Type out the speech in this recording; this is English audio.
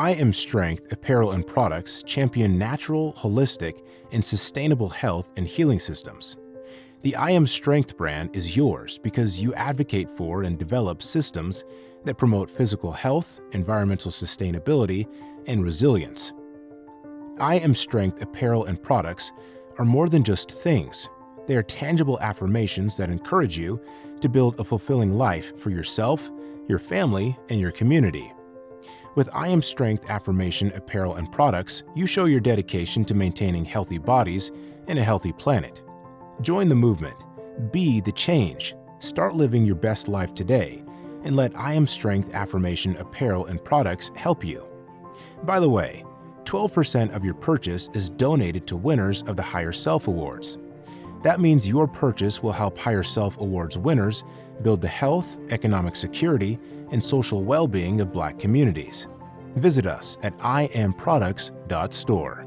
IAmStrength Apparel and Products champion natural, holistic, and sustainable health and healing systems. The IAmStrength brand is yours because you advocate for and develop systems that promote physical health, environmental sustainability, and resilience. IAmStrength Apparel and Products are more than just things. They are tangible affirmations that encourage you to build a fulfilling life for yourself, your family, and your community. With IAmStrength Affirmation Apparel and Products, you show your dedication to maintaining healthy bodies and a healthy planet. Join the movement. Be the change. Start living your best life today, and let IAmStrength Affirmation Apparel and Products help you. By the way, 12% of your purchase is donated to winners of the Higher Self Awards. That means your purchase will help Higher Self Awards winners build the health, economic security, and social well-being of Black communities. Visit us at IAmProducts.Store.